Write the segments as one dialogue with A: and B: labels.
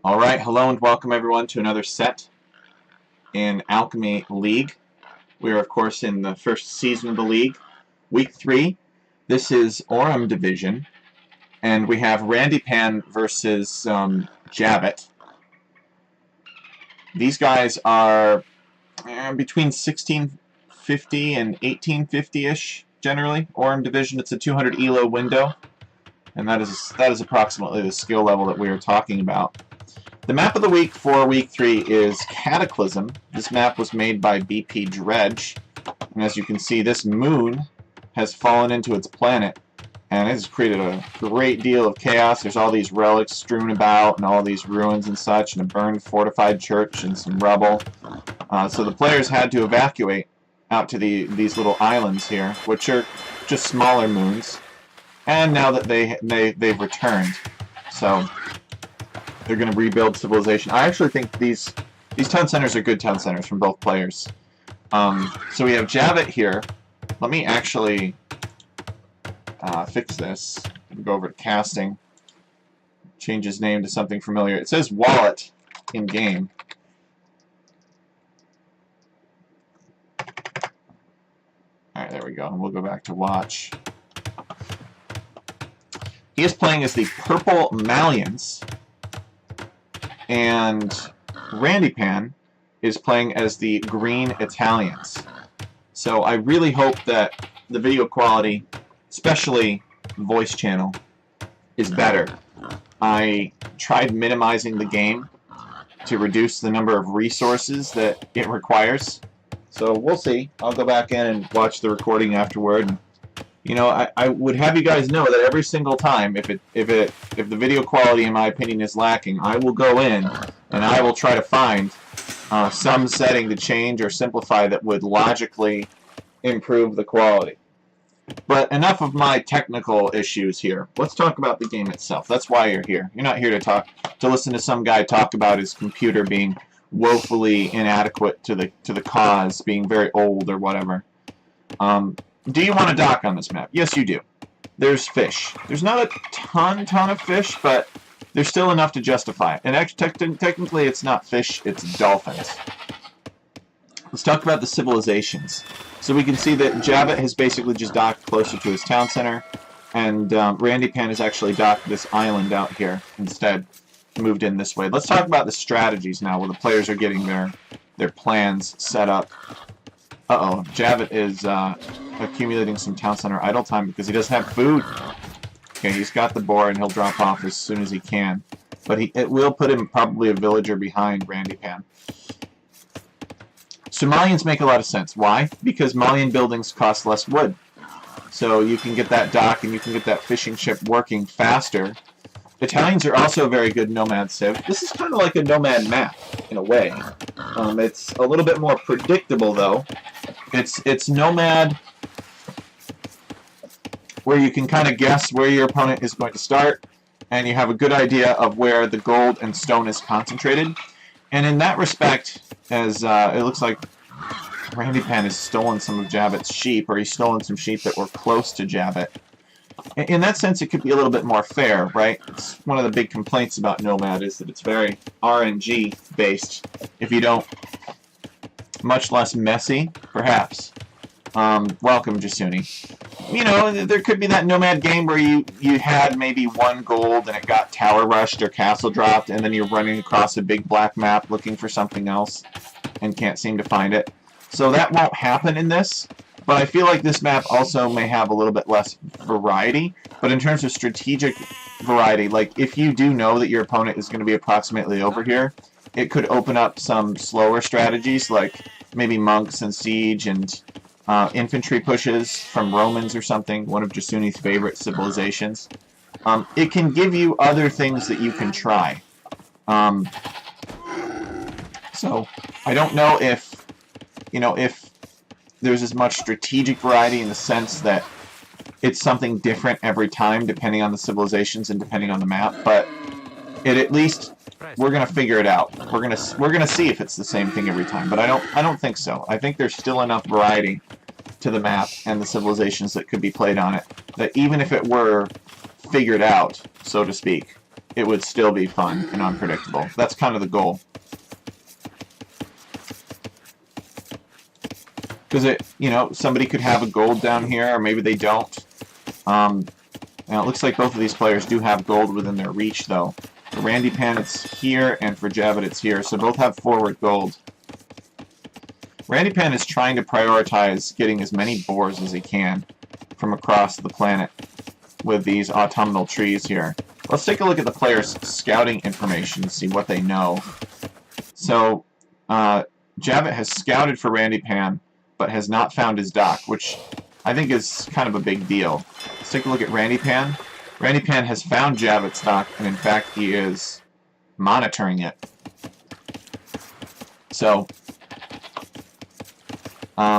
A: Alright, hello and welcome everyone to another set in Alchemy League. We are of course in the first season of the league, week 3. This is Aurum Division, and we have Randypan versus Jabbit. These guys are between 1650 and 1850-ish generally. Aurum Division, it's a 200 ELO window, and that is approximately the skill level that we are talking about. The map of the week for week 3 is Cataclysm. This map was made by BP Dredge, and as you can see, this moon has fallen into its planet, and it has created a great deal of chaos. There's all these relics strewn about, and all these ruins and such, and a burned fortified church and some rubble. So the players had to evacuate out to these little islands here, which are just smaller moons. And now that they've returned, so they're going to rebuild civilization. I actually think these town centers are good town centers from both players. So we have Jabbit here. Let me actually fix this. Go over to casting. Change his name to something familiar. It says Wallet in game. Alright, there we go. And we'll go back to watch. He is playing as the Purple Malians. And Randypan is playing as the Green Italians. So I really hope that the video quality, especially voice channel, is better. I tried minimizing the game to reduce the number of resources that it requires. So we'll see. I'll go back in and watch the recording afterward. You know, I would have you guys know that every single time, if the video quality, in my opinion, is lacking, I will go in and I will try to find some setting to change or simplify that would logically improve the quality. But enough of my technical issues here. Let's talk about the game itself. That's why you're here. You're not here to listen to some guy talk about his computer being woefully inadequate to the cause, being very old or whatever. Do you want to dock on this map? Yes, you do. There's fish. There's not a ton of fish, but there's still enough to justify it. And actually, technically, it's not fish, it's dolphins. Let's talk about the civilizations. So we can see that Jabbit has basically just docked closer to his town center, and Randypan has actually docked this island out here instead, moved in this way. Let's talk about the strategies now, where the players are getting their plans set up. Uh-oh, Jabbit is accumulating some town center idle time because he doesn't have food. Okay, he's got the boar and he'll drop off as soon as he can. But it will put him probably a villager behind Randypan. So Malians make a lot of sense. Why? Because Malian buildings cost less wood. So you can get that dock and you can get that fishing ship working faster. Italians are also a very good nomad civ. This is kind of like a nomad map, in a way. It's a little bit more predictable, though. It's nomad, where you can kind of guess where your opponent is going to start, and you have a good idea of where the gold and stone is concentrated. And in that respect, as it looks like Randypan has stolen some of Jabbit's sheep, or he's stolen some sheep that were close to Jabbit. In that sense, it could be a little bit more fair, right? It's one of the big complaints about Nomad is that it's very RNG-based. If you don't, much less messy, perhaps. Welcome, Jasuni. You know, there could be that Nomad game where you had maybe one gold and it got tower rushed or castle dropped, and then you're running across a big black map looking for something else and can't seem to find it. So that won't happen in this. But I feel like this map also may have a little bit less variety. But in terms of strategic variety, like if you do know that your opponent is going to be approximately over here, it could open up some slower strategies, like maybe monks and siege and infantry pushes from Romans or something, one of Jasuni's favorite civilizations. It can give you other things that you can try. So I don't know if, if there's as much strategic variety in the sense that it's something different every time depending on the civilizations and depending on the map, but at least we're gonna figure it out. We're gonna see if it's the same thing every time, but I don't think so. I think there's still enough variety to the map and the civilizations that could be played on it that even if it were figured out, so to speak, it would still be fun and unpredictable. That's kind of the goal. Because somebody could have a gold down here, or maybe they don't. Now it looks like both of these players do have gold within their reach, though. For Randy Pan, it's here, and for Javid, it's here. So both have forward gold. Randy Pan is trying to prioritize getting as many boars as he can from across the planet with these autumnal trees here. Let's take a look at the players' scouting information to see what they know. So, Javid has scouted for Randy Pan, but has not found his dock, which I think is kind of a big deal. Let's take a look at Randy Pan. Randy Pan has found Javid's dock, and in fact, he is monitoring it. So, I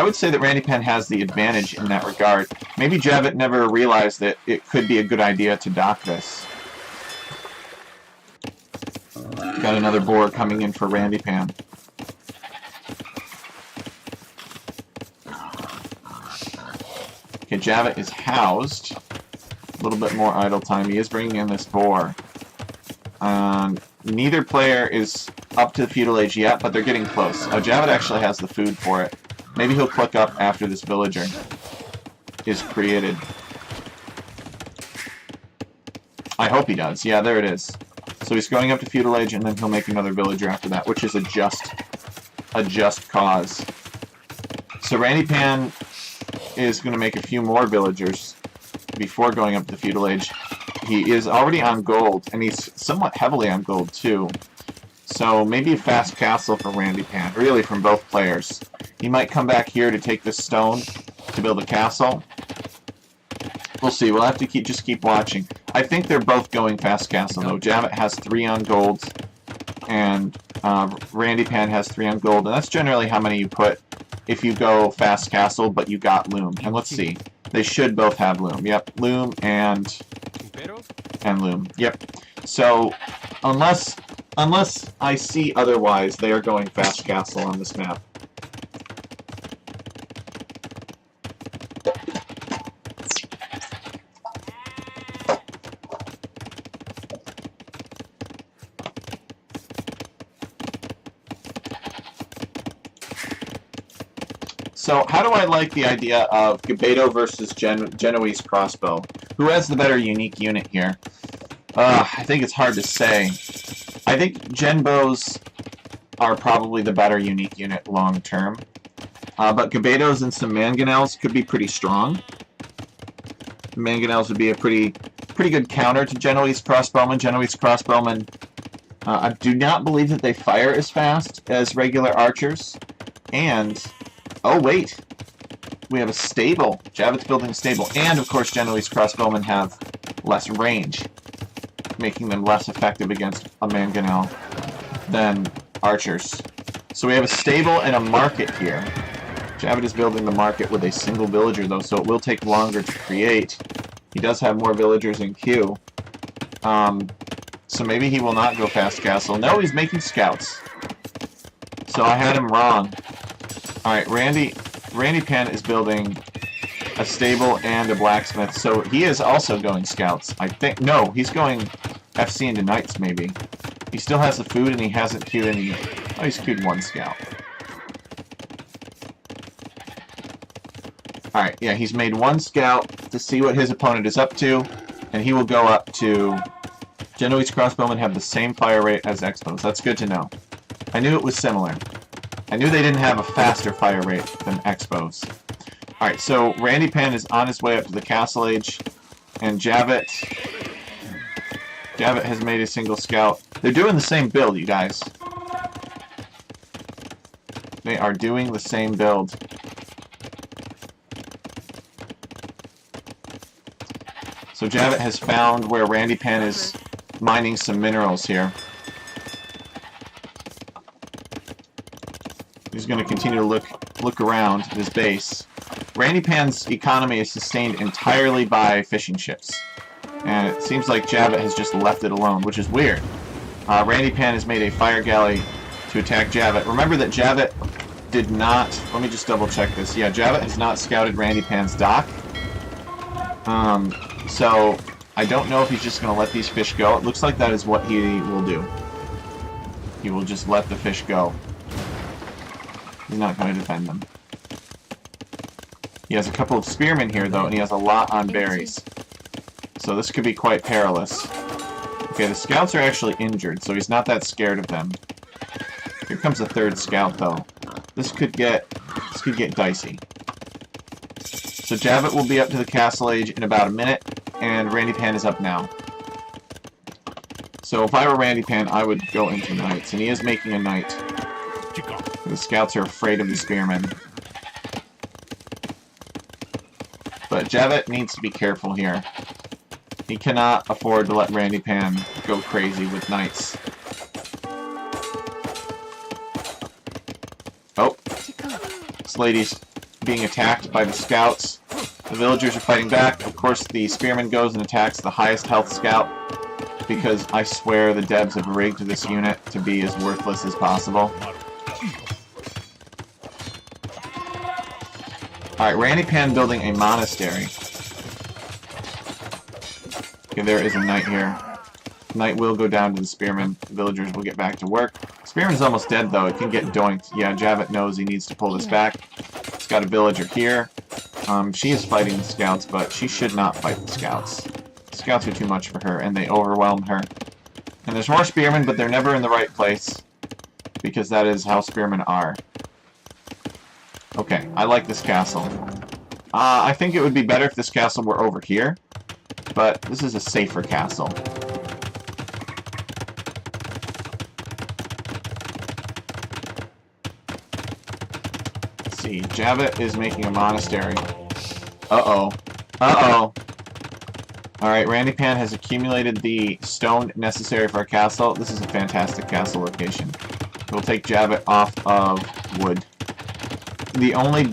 A: would say that Randy Pan has the advantage in that regard. Maybe Javid never realized that it could be a good idea to dock this. Got another boar coming in for Randy Pan. Okay, Javid is housed. A little bit more idle time. He is bringing in this boar. Neither player is up to the feudal age yet, but they're getting close. Oh, Javid actually has the food for it. Maybe he'll click up after this villager is created. I hope he does. Yeah, there it is. So he's going up to feudal age, and then he'll make another villager after that, which is a just cause. So Randy Pan is going to make a few more villagers before going up to feudal age. He is already on gold, and he's somewhat heavily on gold too. So maybe a fast castle for Randy Pan, really from both players. He might come back here to take this stone to build a castle. We'll see. We'll have to just keep watching. I think they're both going fast castle though. Javid has 3 on gold, and Randy Pan has 3 on gold, and that's generally how many you put if you go fast castle, but you got loom. And let's see. They should both have loom. Yep, loom and loom. Yep. So unless I see otherwise, they are going fast castle on this map. So, how do I like the idea of Gabedo versus Genoese Crossbow? Who has the better unique unit here? I think it's hard to say. I think Genbows are probably the better unique unit long term. But Gabedos and some Mangonels could be pretty strong. Mangonels would be a pretty good counter to Genoese Crossbowmen. Genoese Crossbowmen, I do not believe that they fire as fast as regular archers. And oh, wait. We have a stable. Javid's building a stable. And, of course, Genoese Crossbowmen have less range, making them less effective against a Mangonel than archers. So we have a stable and a market here. Javid is building the market with a single villager, though, so it will take longer to create. He does have more villagers in queue. So maybe he will not go fast castle. No, he's making scouts. So I had him wrong. Alright, Randy Pan is building a stable and a blacksmith, so he is also going scouts. I think, no, he's going FC into knights, maybe. He still has the food, and he hasn't queued any. Oh, he's queued 1 scout. Alright, yeah, he's made 1 scout to see what his opponent is up to, and he will go up to... Genoese Crossbowmen have the same fire rate as Expos. That's good to know. I knew it was similar. I knew they didn't have a faster fire rate than Expos. Alright, so Randy Pan is on his way up to the castle age, and Javid has made a single scout. They're doing the same build, you guys. They are doing the same build. So Javid has found where Randy Pan is mining some minerals here. He's going to continue to look around his base. Randy Pan's economy is sustained entirely by fishing ships. And it seems like Javid has just left it alone, which is weird. Randy Pan has made a fire galley to attack Javid. Remember that Javid did not... Let me just double check this. Yeah, Javid has not scouted Randy Pan's dock. So I don't know if he's just going to let these fish go. It looks like that is what he will do. He will just let the fish go. He's not going to defend them. He has a couple of spearmen here, though, and he has a lot on berries. So this could be quite perilous. Okay, the scouts are actually injured, so he's not that scared of them. Here comes a third scout, though. This could get dicey. So Javit will be up to the castle age in about a minute, and Randy Pan is up now. So if I were Randy Pan, I would go into knights, and he is making a knight. The scouts are afraid of the spearmen. But Javit needs to be careful here. He cannot afford to let Randy Pan go crazy with knights. Oh, this lady's being attacked by the scouts. The villagers are fighting back. Of course, the spearman goes and attacks the highest health scout, because I swear the devs have rigged this unit to be as worthless as possible. Alright, Randy Pan building a monastery. Okay, there is a knight here. Knight will go down to the spearman. The villagers will get back to work. Spearman's almost dead, though. It can get doinked. Yeah, Javit knows he needs to pull this back. It's got a villager here. She is fighting the scouts, but she should not fight the scouts. The scouts are too much for her, and they overwhelm her. And there's more spearmen, but they're never in the right place, because that is how spearmen are. Okay, I like this castle. I think it would be better if this castle were over here, but this is a safer castle. Let's see, Javit is making a monastery. Uh-oh. Uh-oh. Alright, Randy Pan has accumulated the stone necessary for a castle. This is a fantastic castle location. We'll take Javit off of wood. The only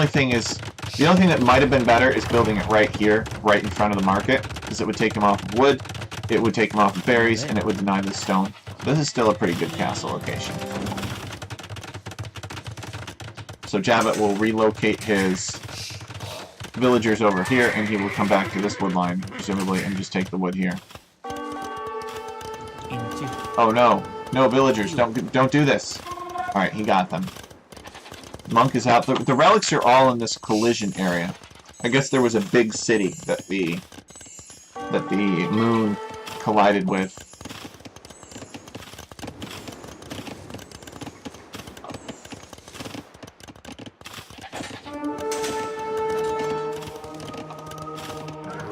A: thing that might have been better is building it right here, right in front of the market, because it would take him off of wood, it would take him off of berries, and it would deny the stone. This is still a pretty good castle location. So Javit will relocate his villagers over here, and he will come back to this wood line, presumably, and just take the wood here. Oh no. No, villagers, don't do this. Alright, he got them. Monk is out. The relics are all in this collision area. I guess there was a big city that the moon collided with.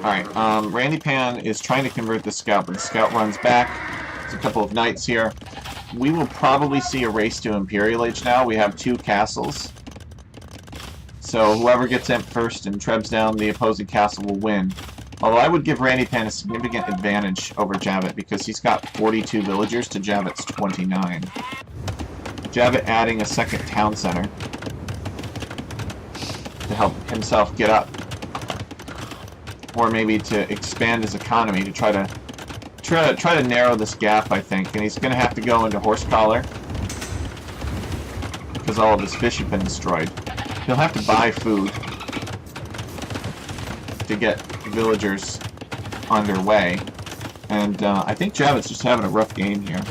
A: Alright, Randy Pan is trying to convert the scout, but the scout runs back. There's a couple of knights here. We will probably see a race to Imperial Age now. We have 2 castles. So whoever gets in first and trebs down the opposing castle will win. Although I would give Randy Pan a significant advantage over Javit because he's got 42 villagers to Javit's 29. Javit adding a second town center to help himself get up. Or maybe to expand his economy to try to narrow this gap, I think. And he's going to have to go into Horsecollar because all of his fish have been destroyed. He'll have to buy food to get villagers underway. And I think Javit's just having a rough game here.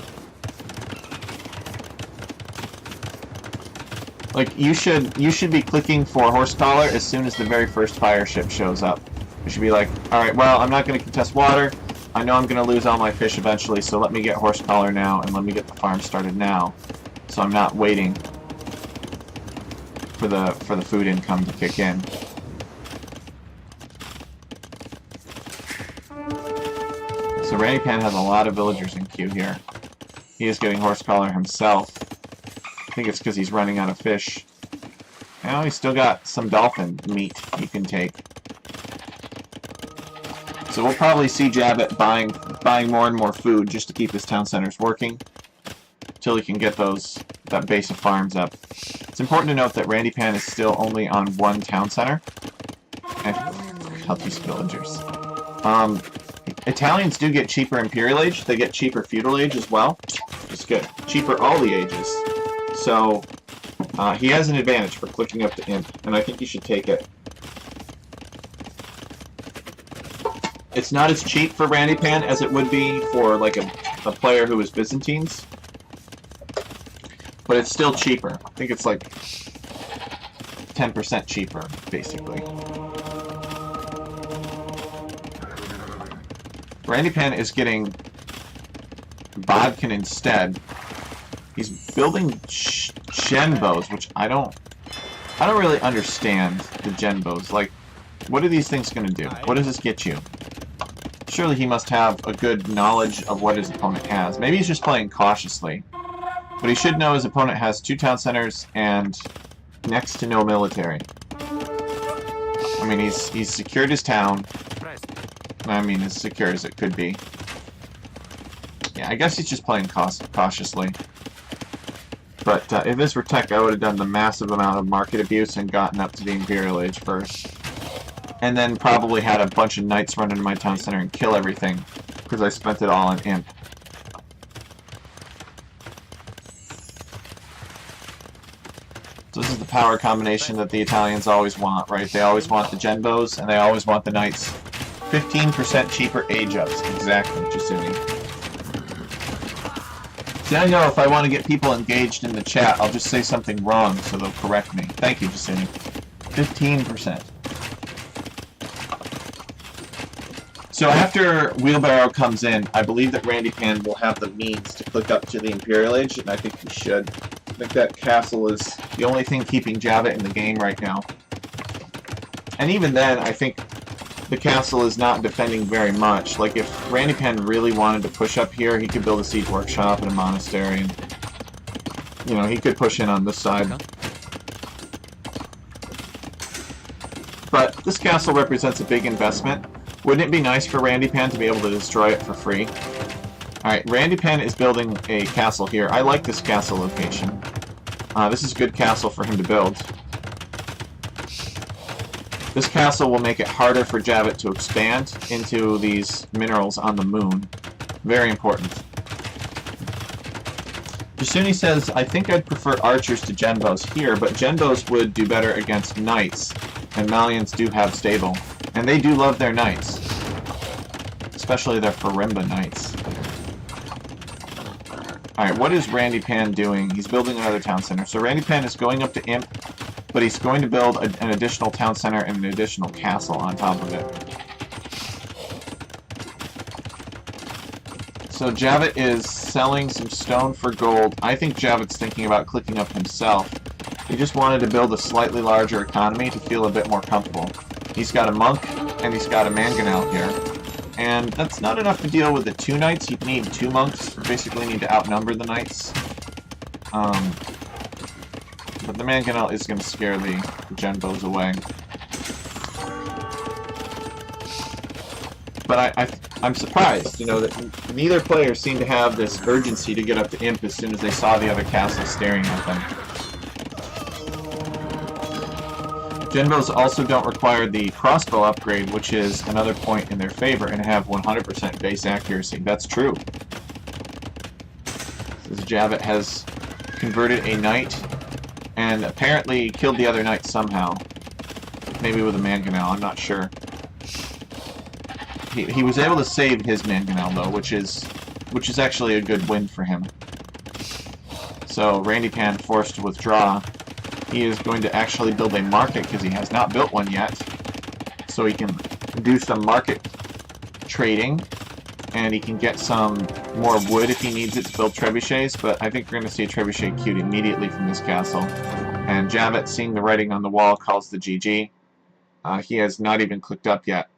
A: Like, you should be clicking for Horsecollar as soon as the very first fire ship shows up. You should be like, alright, well, I'm not going to contest water. I know I'm going to lose all my fish eventually, so let me get Horsecollar now, and let me get the farm started now. So I'm not waiting for the food income to kick in. So Randy Pan has a lot of villagers in queue here. He is getting Horsecollar himself. I think it's because he's running out of fish. Now he's still got some dolphin meat he can take. So we'll probably see Javit buying more and more food just to keep his town centers working until he can get that base of farms up. It's important to note that Randy Pan is still only on 1 town center. And help these villagers. Italians do get cheaper Imperial Age. They get cheaper Feudal Age as well. Just get cheaper all the ages. So he has an advantage for clicking up to Imp, and I think you should take it. It's not as cheap for Randy Pan as it would be for like a player who is Byzantines, but it's still cheaper. I think it's like 10% cheaper, basically. Randy Pan is getting Bodkin instead. He's building Genbos, which I don't really understand the Genbos. Like, what are these things going to do? What does this get you? Surely he must have a good knowledge of what his opponent has. Maybe he's just playing cautiously. But he should know his opponent has 2 town centers and next to no military. I mean, he's secured his town. I mean, as secure as it could be. Yeah, I guess he's just playing cautiously. But if this were tech, I would have done the massive amount of market abuse and gotten up to the Imperial Age first. And then probably had a bunch of knights run into my town center and kill everything, because I spent it all on Imp. So this is the power combination that the Italians always want, right? They always want the Genbos, and they always want the knights. 15% cheaper age-ups. Exactly, Jasuni. See, I know if I want to get people engaged in the chat, I'll just say something wrong, so they'll correct me. Thank you, Jasuni. 15%. So after Wheelbarrow comes in, I believe that Randy Pan will have the means to click up to the Imperial Age, and I think he should. I think that castle is the only thing keeping Javit in the game right now. And even then, I think the castle is not defending very much. Like, if Randy Pan really wanted to push up here, he could build a siege workshop and a monastery, and, you know, he could push in on this side. But this castle represents a big investment. Wouldn't it be nice for Randy Pan to be able to destroy it for free? Alright, Randy Pan is building a castle here. I like this castle location. This is a good castle for him to build. This castle will make it harder for Javit to expand into these minerals on the moon. Very important. Jasuni says, I think I'd prefer archers to Genbos here, but Genbos would do better against knights, and Malians do have stable. And they do love their knights. Especially their Farimba knights. Alright, what is Randy Pan doing? He's building another town center. So Randy Pan is going up to Imp, but he's going to build an additional town center and an additional castle on top of it. So Javit is selling some stone for gold. I think Javit's thinking about clicking up himself. He just wanted to build a slightly larger economy to feel a bit more comfortable. He's got a monk, and he's got a mangonel here. And that's not enough to deal with the 2 knights. You need 2 monks. You basically need to outnumber the knights. But the mangonel is going to scare the Genbos away. But I'm surprised, you know, that neither player seemed to have this urgency to get up to Imp as soon as they saw the other castle staring at them. Genbos also don't require the crossbow upgrade, which is another point in their favor, and have 100% base accuracy. That's true. This Javit has converted a knight, and apparently killed the other knight somehow. Maybe with a mangonel, I'm not sure. He was able to save his mangonel, though, which is actually a good win for him. So, Randy Pan forced to withdraw. He is going to actually build a market, because he has not built one yet. So he can do some market trading, and he can get some more wood if he needs it to build trebuchets, but I think we're going to see a trebuchet queued immediately from this castle. And Javit, seeing the writing on the wall, calls the GG. He has not even clicked up yet.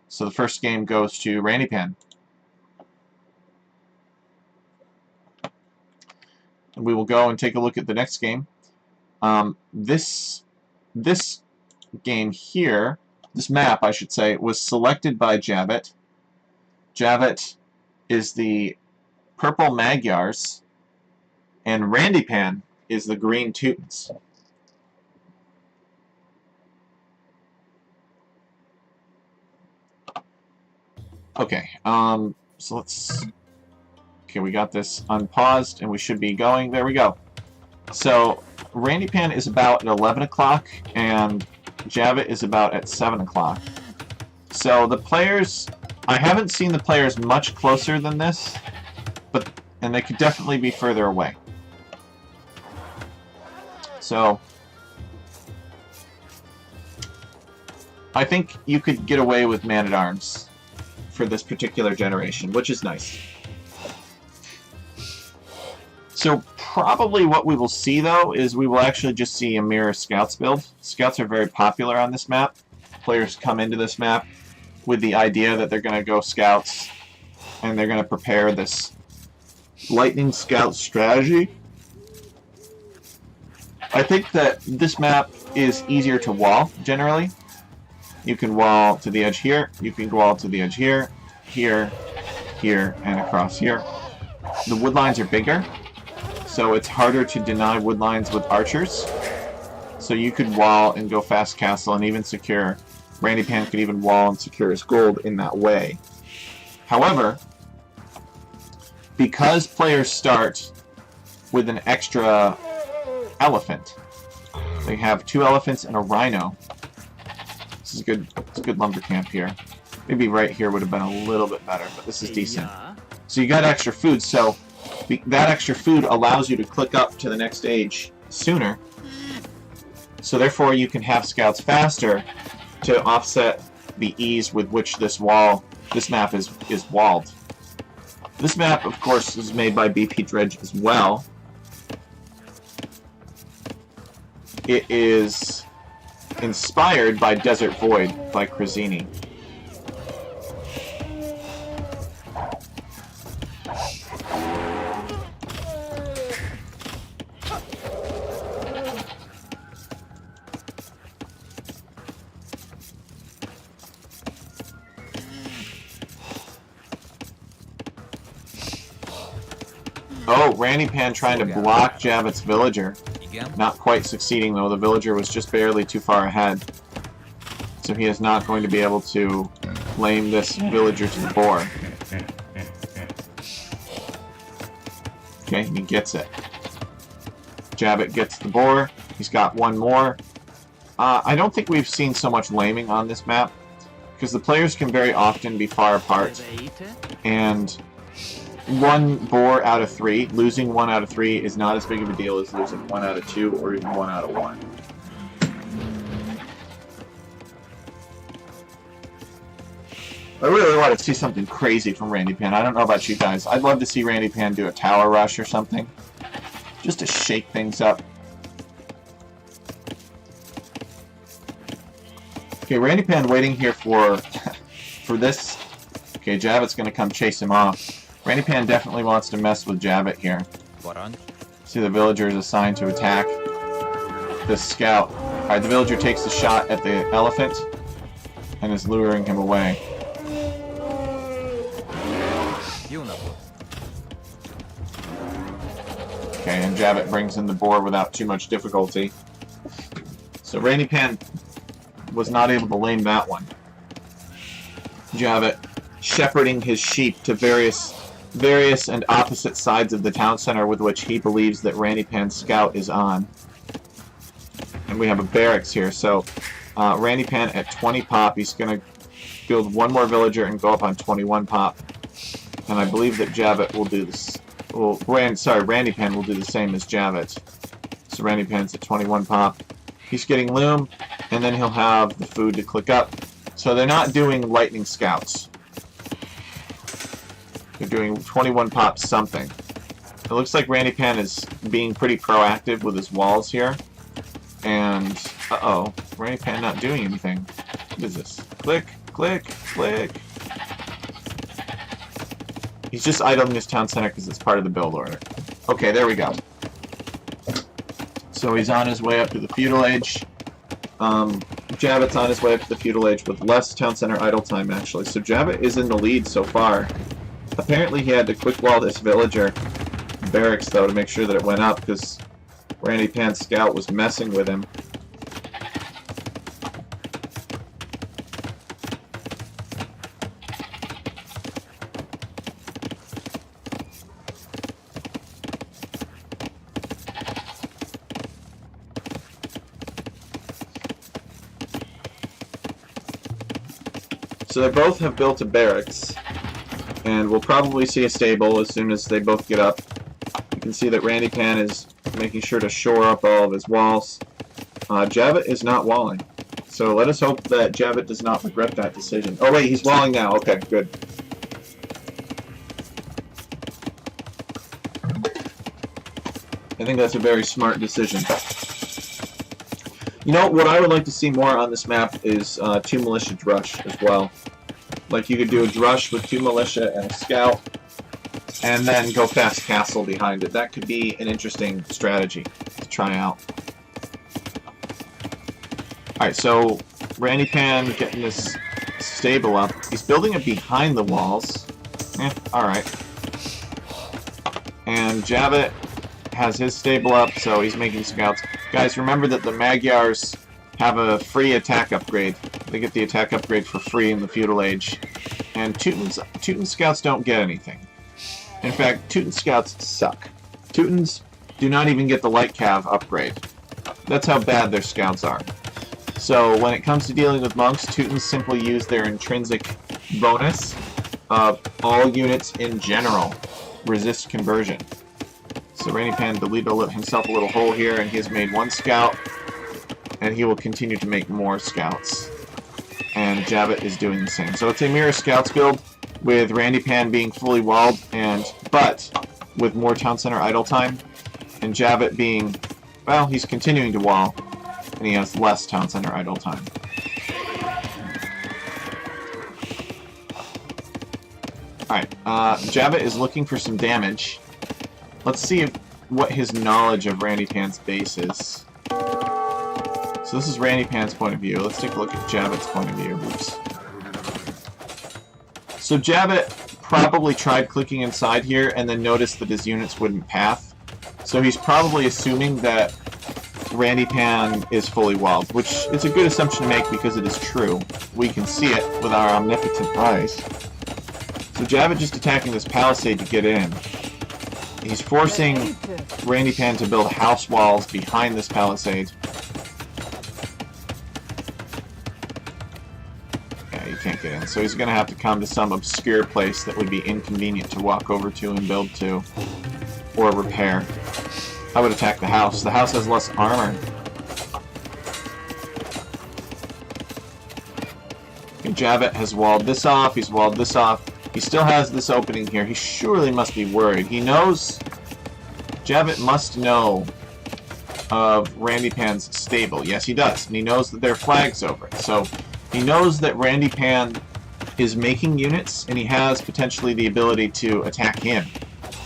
A: So the first game goes to Randy Pan. And we will go and take a look at the next game. This game here, this map, I should say, was selected by Javit. Javit is the purple Magyars, and Randy Pan is the green Teutons. Okay, so let's... Okay, we got this unpaused, and we should be going. There we go. So, Randy Pan is about at 11 o'clock, and Javit is about at 7 o'clock. So the players, I haven't seen the players much closer than this, and they could definitely be further away. So I think you could get away with Man-at-Arms for this particular generation, which is nice. So probably what we will see, though, is we will actually just see a mirror Scouts build. Scouts are very popular on this map. Players come into this map with the idea that they're going to go Scouts, and they're going to prepare this Lightning Scout strategy. I think that this map is easier to wall, generally. You can wall to the edge here, you can wall to the edge here, here, here, and across here. The wood lines are bigger, so it's harder to deny wood lines with archers. So you could wall and go fast castle and even secure. Randypan could even wall and secure his gold in that way. However, because players start with an extra elephant, they have 2 elephants and a rhino. This is good. It's a good lumber camp here. Maybe right here would have been a little bit better, but this is decent. So you got extra food, so that extra food allows you to click up to the next stage sooner. So therefore you can have scouts faster to offset the ease with which this map is walled. This map, of course, is made by BP Dredge as well. It is inspired by Desert Void by Crazini. Oh, Randypan trying to block Javit's villager. Not quite succeeding, though. The villager was just barely too far ahead. So he is not going to be able to lame this villager to the boar. Okay, he gets it. Javit gets the boar. He's got one more. I don't think we've seen so much laming on this map, because the players can very often be far apart. And 1 boar out of 3, losing 1 out of 3 is not as big of a deal as losing 1 out of 2 or even 1 out of 1. I really want to see something crazy from Randypan. I don't know about you guys. I'd love to see Randypan do a tower rush or something, just to shake things up. Okay, Randypan waiting here for this. Okay, Javit's going to come chase him off. Randypan definitely wants to mess with Javit here. See, the villager is assigned to attack this scout. Alright, the villager takes the shot at the elephant and is luring him away. Okay, and Javit brings in the boar without too much difficulty. So Randypan was not able to lame that one. Javit shepherding his sheep to various and opposite sides of the town center with which he believes that Randypan's scout is on. And we have a barracks here, so Randypan at 20 pop, he's going to build 1 more villager and go up on 21 pop. And I believe that Javit will do this. Well, Randypan will do the same as Javit. So Randypan's at 21 pop. He's getting loom, and then he'll have the food to click up. So they're not doing lightning scouts. They're doing 21 pop something. It looks like Randypan is being pretty proactive with his walls here. And, uh-oh, Randypan not doing anything. What is this? Click, click, click. He's just idling his town center because it's part of the build order. Okay, there we go. So he's on his way up to the feudal age. Javit's on his way up to the feudal age with less town center idle time, actually. So Javit is in the lead so far. Apparently he had to quick wall this villager barracks, though, to make sure that it went up, because Randypan's scout was messing with him. So they both have built a barracks, and we'll probably see a stable as soon as they both get up. You can see that Randy Pan is making sure to shore up all of his walls. Javit is not walling, so let us hope that Javit does not regret that decision. Oh wait, he's walling now. Okay, good. I think that's a very smart decision. You know, what I would like to see more on this map is 2 militia drush as well. Like, you could do a drush with 2 militia and a scout, and then go fast castle behind it. That could be an interesting strategy to try out. Alright, so Randy Pan getting this stable up. He's building it behind the walls. Alright. And Javit has his stable up, so he's making scouts. Guys, remember that the Magyars have a free attack upgrade. They get the attack upgrade for free in the Feudal Age. And Teuton scouts don't get anything. In fact, Teuton scouts suck. Teutons do not even get the light cav upgrade. That's how bad their scouts are. So when it comes to dealing with monks, Teutons simply use their intrinsic bonus of all units in general resist conversion. So Randy Pan deleted himself a little hole here, and he has made 1 scout, and he will continue to make more scouts. And Javit is doing the same. So it's a mirror scouts build, with Randy Pan being fully walled, but with more town center idle time, and Javit being, well, he's continuing to wall, and he has less town center idle time. Alright, Javit is looking for some damage. Let's see what his knowledge of Randy Pan's base is. So this is Randy Pan's point of view. Let's take a look at Javit's point of view. Oops. So Javit probably tried clicking inside here and then noticed that his units wouldn't path. So he's probably assuming that Randy Pan is fully walled, which is a good assumption to make because it is true. We can see it with our omnipotent eyes. So Javit just attacking this palisade to get in. He's forcing Randy Pan to build house walls behind this palisade. Yeah, you can't get in. So he's going to have to come to some obscure place that would be inconvenient to walk over to and build to. Or repair. I would attack the house. The house has less armor. Okay, Javit has walled this off. He's walled this off. He still has this opening here. He surely must be worried. He knows... Javit must know of Randy Pan's stable. Yes, he does. And he knows that there are flags over it. So he knows that Randy Pan is making units, and he has potentially the ability to attack him.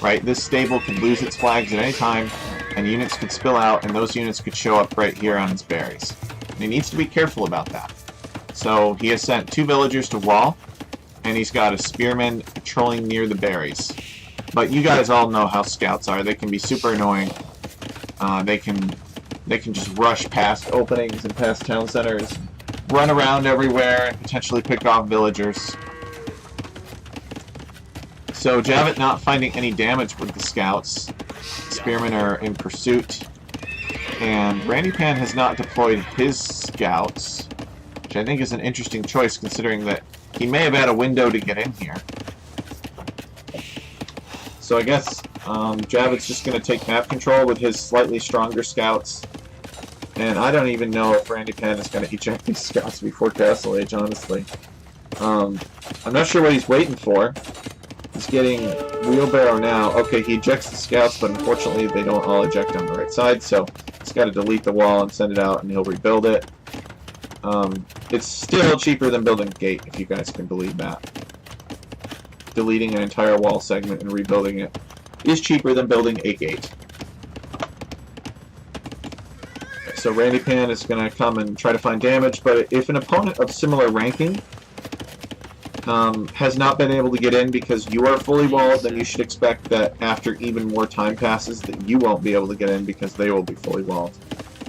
A: Right? This stable could lose its flags at any time, and units could spill out, and those units could show up right here on his berries. And he needs to be careful about that. So he has sent 2 villagers to wall, and he's got a spearman patrolling near the berries. But you guys all know how scouts are. They can be super annoying. They can just rush past openings and past town centers, run around everywhere, and potentially pick off villagers. So Javit not finding any damage with the scouts. Spearmen are in pursuit. And Randy Pan has not deployed his scouts, which I think is an interesting choice considering that he may have had a window to get in here. So I guess Javit's just going to take map control with his slightly stronger scouts. And I don't even know if Randy Pan is going to eject these scouts before Castle Age, honestly. I'm not sure what he's waiting for. He's getting wheelbarrow now. Okay, he ejects the scouts, but unfortunately they don't all eject on the right side, so he's got to delete the wall and send it out, and he'll rebuild it. It's still cheaper than building a gate, if you guys can believe that. Deleting an entire wall segment and rebuilding it is cheaper than building a gate. So Randy Pan is going to come and try to find damage, but if an opponent of similar ranking has not been able to get in because you are fully walled, then you should expect that after even more time passes that you won't be able to get in because they will be fully walled.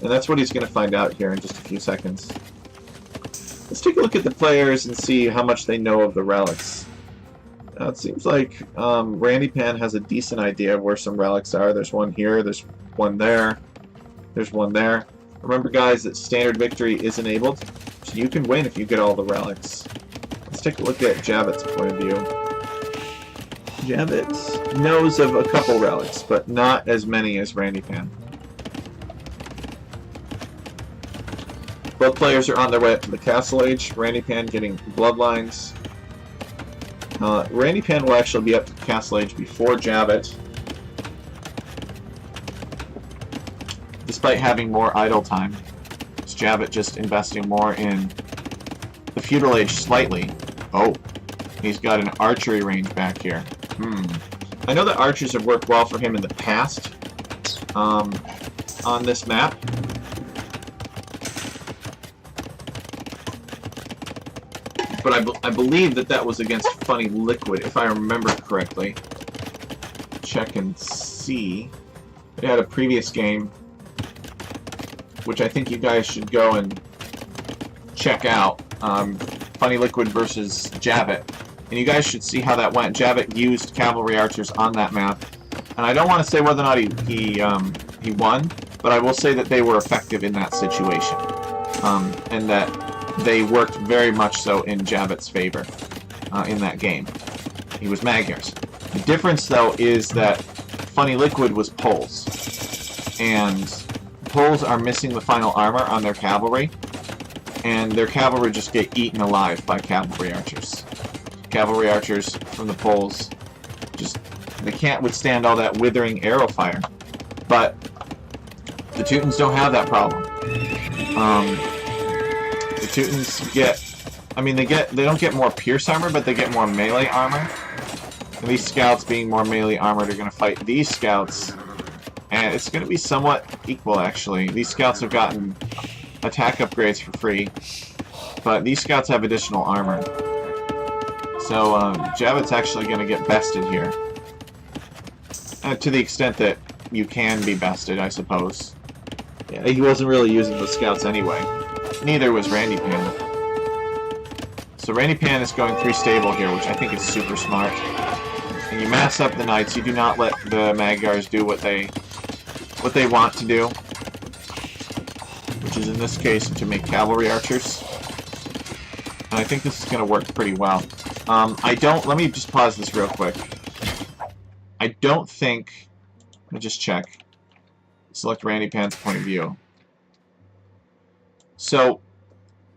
A: And that's what he's going to find out here in just a few seconds. Let's take a look at the players and see how much they know of the relics. It seems like Randy Pan has a decent idea of where some relics are. There's one here, there's one there, there's one there. Remember guys that standard victory is enabled, so you can win if you get all the relics. Let's take a look at Javit's point of view. Javit knows of a couple relics, but not as many as Randypan. Both players are on their way up to the Castle Age. Randypan getting Bloodlines. Randypan will actually be up to the Castle Age before Javit, despite having more idle time. It's Javit just investing more in the Feudal Age slightly. Oh, he's got an archery range back here. I know that archers have worked well for him in the past on this map. But I believe that was against Funny Liquid, if I remember correctly. Check and see. They had a previous game, which I think you guys should go and check out. Funny Liquid versus Javit. And you guys should see how that went. Javit used cavalry archers on that map. And I don't want to say whether or not he won, but I will say that they were effective in that situation. And that they worked very much so in Javit's favor in that game. He was Magyars. The difference, though, is that Funny Liquid was Poles. And Poles are missing the final armor on their cavalry. And their cavalry just get eaten alive by cavalry archers. Cavalry archers from the Poles, they can't withstand all that withering arrow fire. But the Teutons don't have that problem. The Teutons get, they don't get more pierce armor, but they get more melee armor. And these scouts, being more melee armored, are going to fight these scouts. And it's going to be somewhat equal, actually. These scouts have gotten attack upgrades for free, but these scouts have additional armor. So Javit's actually going to get bested here. To the extent that you can be bested, I suppose. Yeah, he wasn't really using the scouts anyway. Neither was Randypan. So Randypan is going 3 stable here, which I think is super smart. And you mass up the knights. You do not let the Magyars do what they want to do, which is in this case to make cavalry archers. And I think this is going to work pretty well. Let me just pause this real quick. I don't think, let me just check. Select Randypan's point of view. So,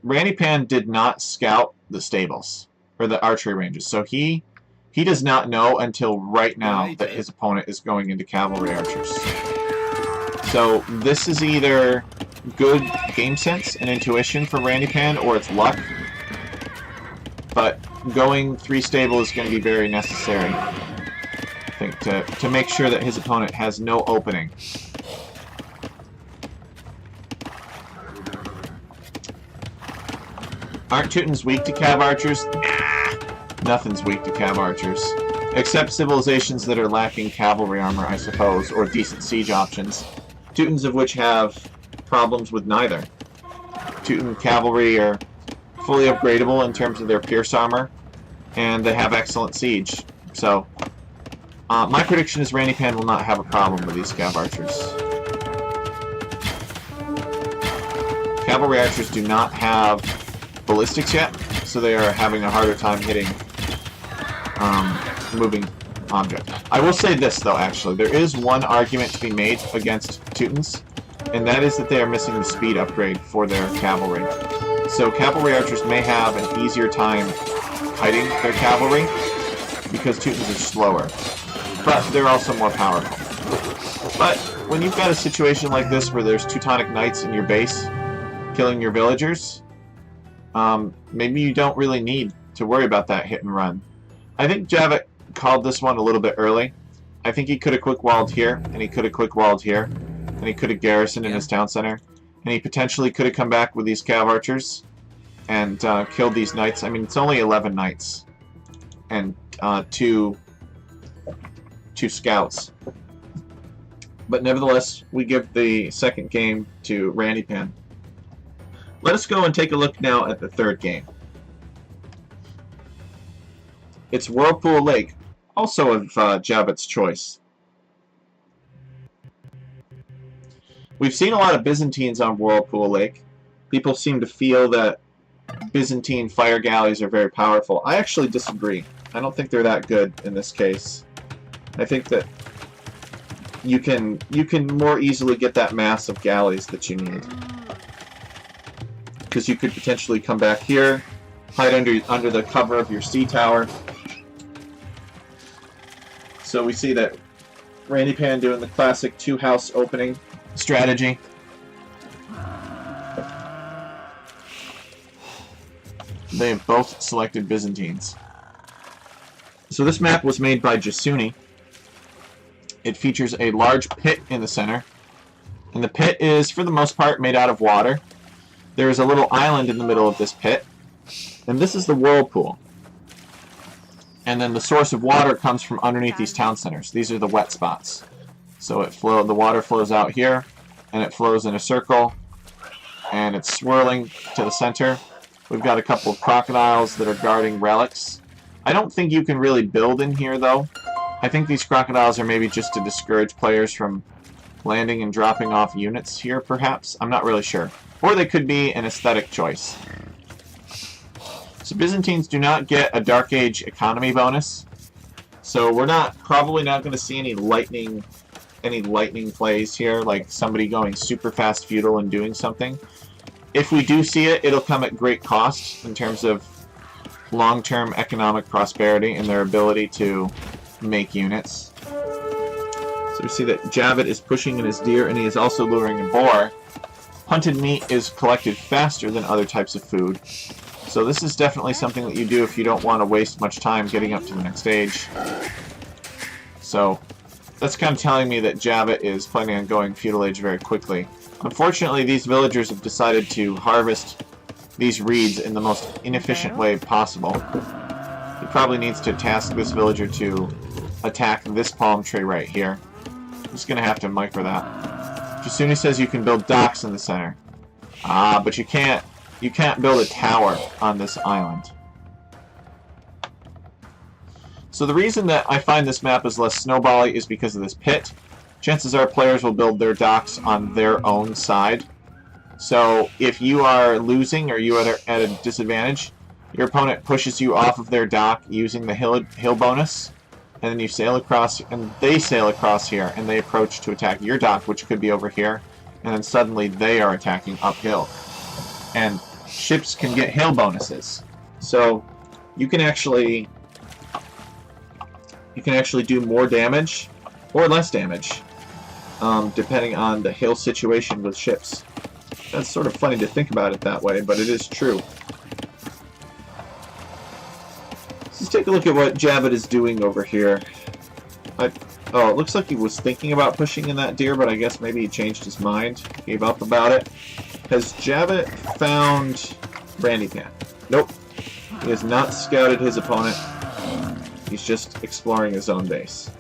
A: Randypan did not scout the stables, or the archery ranges. So he does not know until right now that his opponent is going into cavalry archers. So, this is either good game sense and intuition for Randypan, or it's luck. But going 3 stable is going to be very necessary, I think, to make sure that his opponent has no opening. Aren't Teutons weak to cav archers? Nah, nothing's weak to cav archers. Except civilizations that are lacking cavalry armor, I suppose, or decent siege options. Teutons of which have problems with neither. Teuton cavalry are fully upgradable in terms of their pierce armor, and they have excellent siege. So, my prediction is Randypan will not have a problem with these cav archers. Cavalry archers do not have ballistics yet, so they are having a harder time hitting moving objects. I will say this, though, actually. There is one argument to be made against Teutons, and that is that they are missing the speed upgrade for their cavalry. So cavalry archers may have an easier time fighting their cavalry because Teutons are slower, but they're also more powerful. But when you've got a situation like this where there's Teutonic knights in your base killing your villagers, maybe you don't really need to worry about that hit and run. I think Javit called this one a little bit early. I think he could have quick-walled here, and he could have quick-walled here, and he could have garrisoned in his town center, and he potentially could have come back with these cav archers and killed these knights. I mean, it's only 11 knights and two scouts. But nevertheless, we give the second game to Randypan. Let us go and take a look now at the third game. It's Whirlpool Lake, also of Javit's choice. We've seen a lot of Byzantines on Whirlpool Lake. People seem to feel that Byzantine fire galleys are very powerful. I actually disagree. I don't think they're that good in this case. I think that you can more easily get that mass of galleys that you need. Because you could potentially come back here, hide under the cover of your sea tower. So we see that Randy Pan doing the classic two-house opening strategy. They have both selected Byzantines. So this map was made by Jasuni. It features a large pit in the center. And the pit is, for the most part, made out of water. There is a little island in the middle of this pit. And this is the whirlpool. And then the source of water comes from underneath these town centers. These are the wet spots. So the water flows out here, and it flows in a circle, and it's swirling to the center. We've got a couple of crocodiles that are guarding relics. I don't think you can really build in here, though. I think these crocodiles are maybe just to discourage players from landing and dropping off units here, perhaps. I'm not really sure. Or they could be an aesthetic choice. So Byzantines do not get a Dark Age economy bonus. So we're probably not going to see any lightning plays here, like somebody going super fast feudal and doing something. If we do see it, it'll come at great cost in terms of long-term economic prosperity and their ability to make units. So we see that Javet is pushing in his deer, and he is also luring a boar. Hunted meat is collected faster than other types of food. So this is definitely something that you do if you don't want to waste much time getting up to the next stage. So that's kind of telling me that Javet is planning on going Feudal Age very quickly. Unfortunately, these villagers have decided to harvest these reeds in the most inefficient way possible. He probably needs to task this villager to attack this palm tree right here. I'm just going to have to micro that. Jasuni says you can build docks in the center. Ah, but you can't build a tower on this island. So the reason that I find this map is less snowbally is because of this pit. Chances are players will build their docks on their own side. So if you are losing or you are at a disadvantage, your opponent pushes you off of their dock using the hill bonus, and then you sail across, and they sail across here, and they approach to attack your dock, which could be over here, and then suddenly they are attacking uphill. And ships can get hail bonuses. So you can actually do more damage or less damage, depending on the hail situation with ships. That's sort of funny to think about it that way, but it is true. Let's take a look at what Javet is doing over here. Oh, it looks like he was thinking about pushing in that deer, but I guess maybe he changed his mind, gave up about it. Has Javet found Randy Pan? Nope. He has not scouted his opponent. He's just exploring his own base.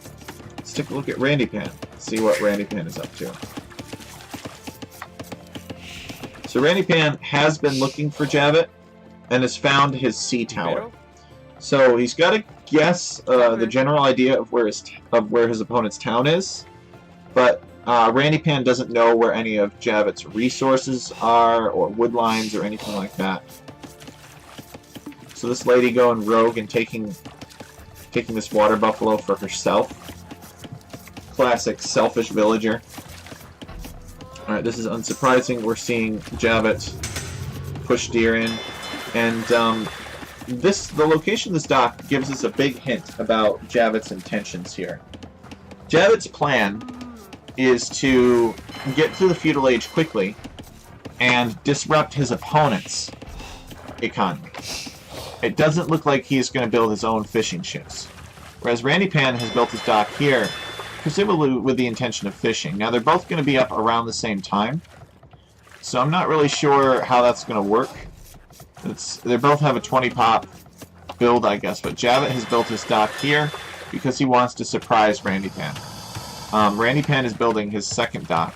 A: Let's take a look at Randy Pan. See what Randy Pan is up to. So Randy Pan has been looking for Javet and has found his sea tower. So he's got to guess the general idea of where his opponent's town is, but Randy Pan doesn't know where any of Javet's resources are, or wood lines, or anything like that. So this lady going rogue and taking this water buffalo for herself. Classic selfish villager. Alright, this is unsurprising. We're seeing Javet push deer in, and the location of this dock gives us a big hint about Javet's intentions here. Javet's plan is to get through the feudal age quickly and disrupt his opponent's economy. It doesn't look like he's going to build his own fishing ships. Whereas Randy Pan has built his dock here, presumably with the intention of fishing. Now they're both going to be up around the same time, so I'm not really sure how that's going to work. They both have a 20 pop build, I guess, but Javet has built his dock here because he wants to surprise Randy Pan. Randy Pan is building his second dock.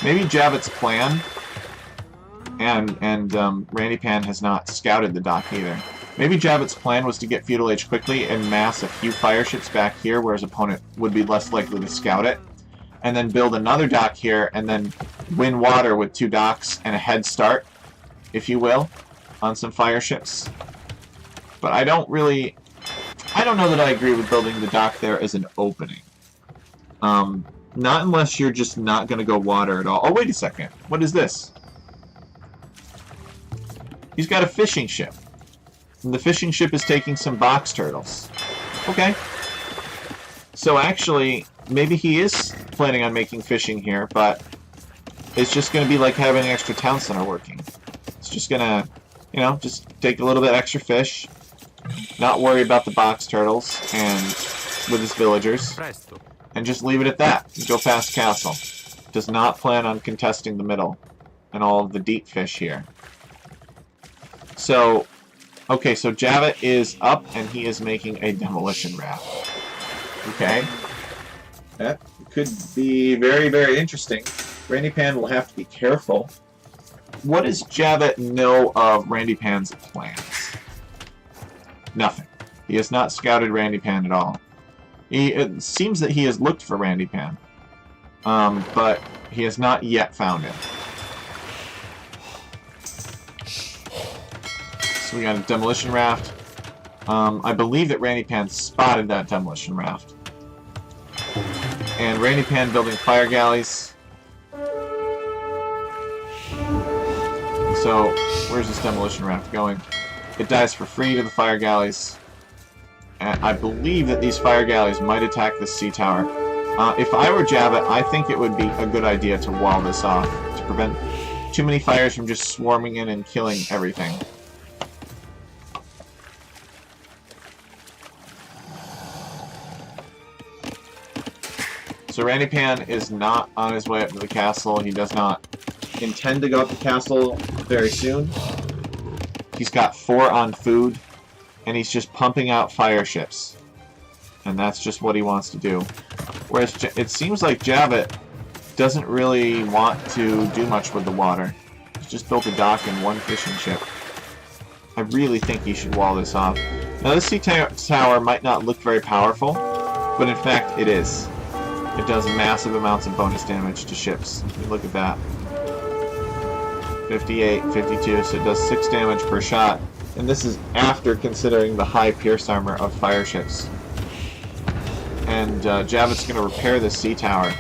A: Maybe Javet's plan, and Randy Pan has not scouted the dock either. Maybe Javet's plan was to get Feudal Age quickly and mass a few fire ships back here where his opponent would be less likely to scout it, and then build another dock here and then win water with two docks and a head start, if you will. on some fire ships. But I don't know that I agree with building the dock there as an opening. Not unless you're just not going to go water at all. Oh, wait a second. What is this? He's got a fishing ship. And the fishing ship is taking some box turtles. Okay. So actually, maybe he is planning on making fishing here, but it's just going to be like having an extra town center working. It's just going to, you know, just take a little bit extra fish, not worry about the box turtles and with his villagers, and just leave it at that. Go past castle. Does not plan on contesting the middle and all of the deep fish here. So, okay, so Javit is up and he is making a demolition raft. Okay. That could be very, very interesting. Randypan will have to be careful. What does Javit know of Randypan's plans? Nothing. He has not scouted Randypan at all. It seems that he has looked for Randypan, but he has not yet found him. So we got a demolition raft. I believe that Randypan spotted that demolition raft. And Randypan building fire galleys. So, where's this demolition raft going? It dies for free to the fire galleys. And I believe that these fire galleys might attack this sea tower. If I were Javit, I think it would be a good idea to wall this off to prevent too many fires from just swarming in and killing everything. So Randypan is not on his way up to the castle. He does not intend to go up to the castle very soon. He's got 4 on food, and he's just pumping out fire ships. And that's just what he wants to do. Whereas it seems like Javit doesn't really want to do much with the water. He's just built a dock and 1 fishing ship. I really think he should wall this off. Now this sea tower might not look very powerful, but in fact it is. It does massive amounts of bonus damage to ships. Look at that. 58, 52, so it does 6 damage per shot. And this is after considering the high pierce armor of fire ships. And Javit's going to repair this sea tower.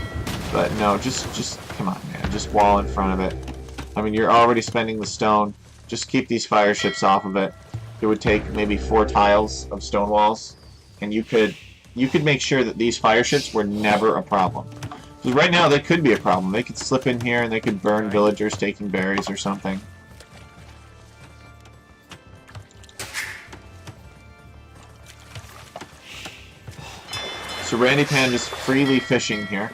A: But no, just come on, man. Just wall in front of it. I mean, you're already spending the stone. Just keep these fire ships off of it. It would take maybe 4 tiles of stone walls. And you could make sure that these fire ships were never a problem. Because right now, they could be a problem. They could slip in here and they could burn villagers taking berries or something. So Randypan just freely fishing here.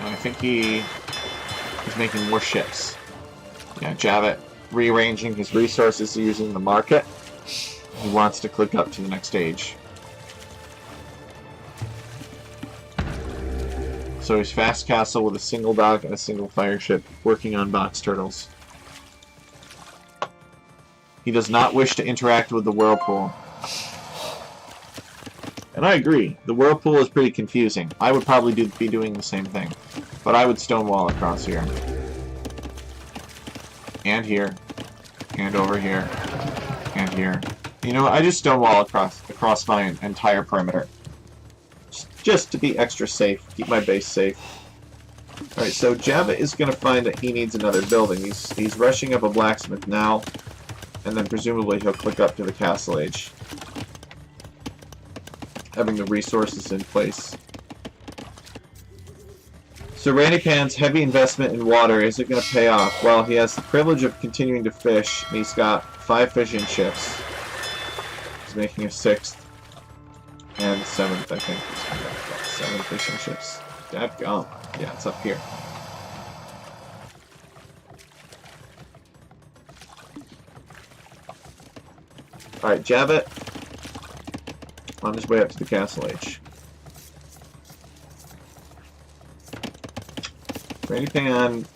A: And I think he is making more ships. Yeah, Javit rearranging his resources using the market. He wants to click up to the next stage. So he's fast castle with a single dock and a single fire ship, working on box turtles. He does not wish to interact with the whirlpool. And I agree, the whirlpool is pretty confusing. I would probably be doing the same thing. But I would stonewall across here. And here. And over here. And here. You know, I just stonewall across my entire perimeter. Just to be extra safe. Keep my base safe. Alright, so Javit is going to find that he needs another building. He's rushing up a blacksmith now. And then presumably he'll click up to the castle age. Having the resources in place. So Randypan's heavy investment in water isn't going to pay off. Well, he has the privilege of continuing to fish, and he's got 5 fishing ships. He's making a 6th. And 7th, I think. He's got 7 fishing ships. Dadgum. Yeah, it's up here. Alright, Javit on his way up to the castle age. Randypan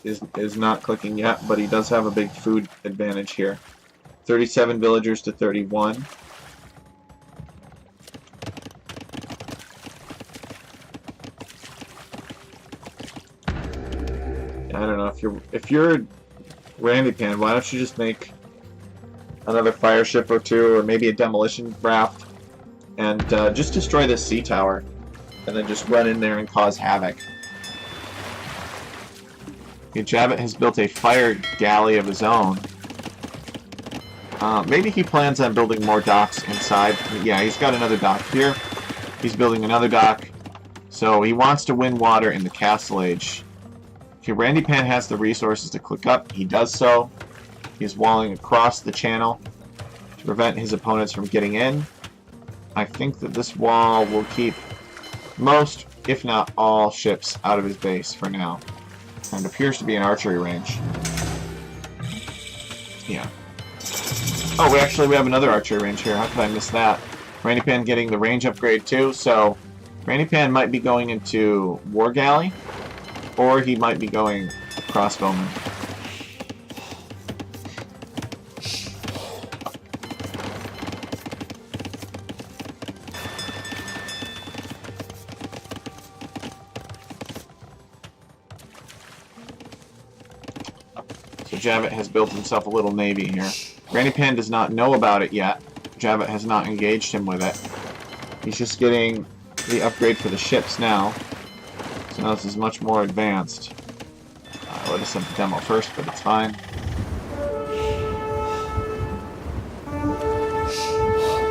A: is not clicking yet, but he does have a big food advantage here. 37 villagers to 31. if you're Randy Pan, why don't you just make another fire ship or two, or maybe a demolition raft, and just destroy this sea tower, and then just run in there and cause havoc. Okay, Javit has built a fire galley of his own. Maybe he plans on building more docks inside. Yeah, he's got another dock here. He's building another dock. So he wants to win water in the Castle Age. Okay, Randy Pan has the resources to click up. He does so. He's walling across the channel to prevent his opponents from getting in. I think that this wall will keep most, if not all, ships out of his base for now. And it appears to be an archery range. Yeah. Oh, we have another archery range here. How could I miss that? Randy Pan getting the range upgrade too, so Randy Pan might be going into War Galley, or he might be going Crossbowman. So Javit has built himself a little navy here. Randy Pan does not know about it yet. Javit has not engaged him with it. He's just getting the upgrade for the ships now. So now this is much more advanced. I would have sent the demo first, but it's fine.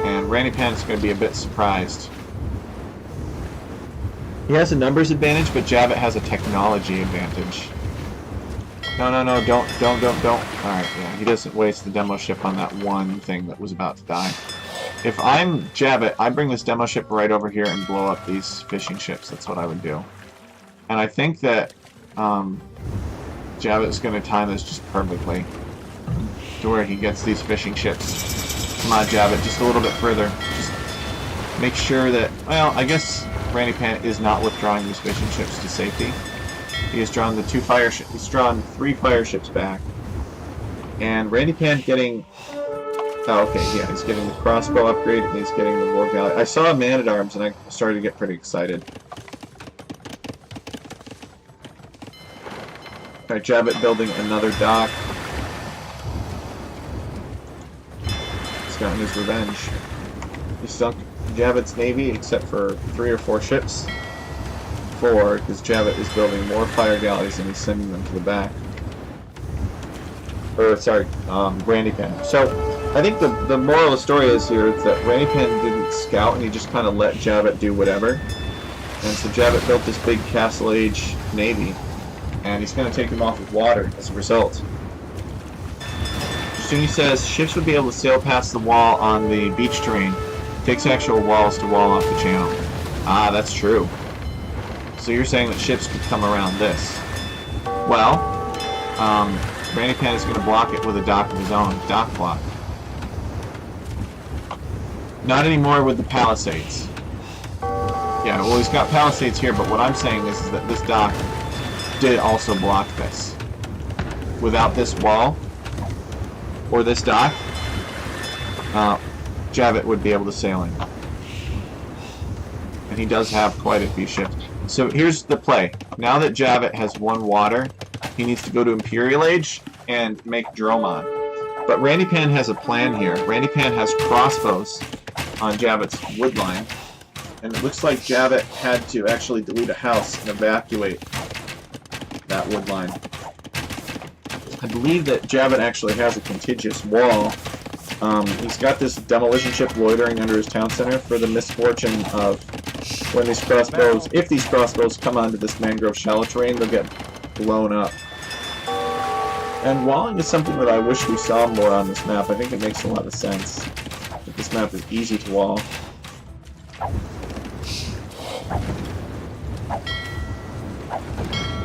A: And Randy Pan is going to be a bit surprised. He has a numbers advantage, but Javit has a technology advantage. No, don't. Alright, yeah, he doesn't waste the demo ship on that one thing that was about to die. If I'm Javit, I bring this demo ship right over here and blow up these fishing ships. That's what I would do. And I think that Javit is going to time this just perfectly to where he gets these fishing ships. Come on, Javit, just a little bit further. Just make sure that, well, I guess Randy Pan is not withdrawing these fishing ships to safety. He has drawn the two fire ships. He's drawn 3 fire ships back. And Randy Pan getting... Oh, okay, yeah, he's getting the crossbow upgrade and he's getting the war galley. I saw a man-at-arms and I started to get pretty excited. Alright, Javit building another dock. He's gotten his revenge. He sunk Javit's navy except for 3 or 4 ships. 4, because Javit is building more fire galleys and he's sending them to the back. Or, sorry, Randy Pan. So, I think the moral of the story is here is that Randy Pan didn't scout and he just kind of let Javit do whatever. And so Javit built this big Castle Age navy, and he's going to take him off with water as a result. Justini says, ships would be able to sail past the wall on the beach terrain. It takes actual walls to wall off the channel. Ah, that's true. So you're saying that ships could come around this. Well, Randy Pan is going to block it with a dock of his own, dock block. Not anymore with the palisades. Yeah, well, he's got palisades here, but what I'm saying is that this dock did also block this. Without this wall, or this dock, Javit would be able to sail in. And he does have quite a few ships. So here's the play. Now that Javit has 1 water, he needs to go to Imperial Age and make Dromon. But Randy Pan has a plan here. Randy Pan has crossbows on Javit's wood line. And it looks like Javit had to actually delete a house and evacuate that wood line. I believe that Javit actually has a contiguous wall. He's got this demolition ship loitering under his town center for the misfortune of when these crossbows, if these crossbows come onto this mangrove shallow terrain, they'll get blown up. And walling is something that I wish we saw more on this map. I think it makes a lot of sense. That this map is easy to wall.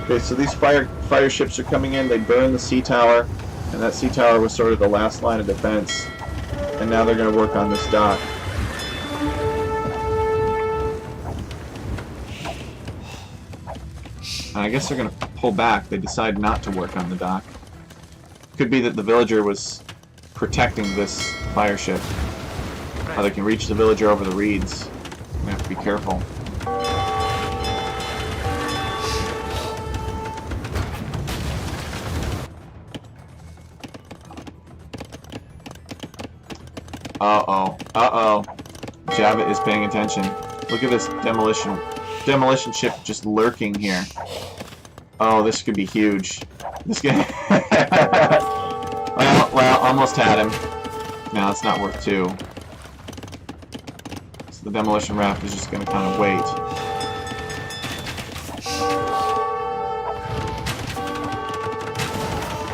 A: Okay, so these fire ships are coming in. They burn the sea tower, and that sea tower was sort of the last line of defense. And now they're going to work on this dock. I guess they're going to pull back. They decide not to work on the dock. Could be that the villager was protecting this fire ship. How they can reach the villager over the reeds. We have to be careful. Uh-oh. Uh-oh. Javit is paying attention. Look at this demolition ship just lurking here. Oh, this could be huge. This guy... well, almost had him. No, it's not worth 2. So the demolition raft is just going to kind of wait.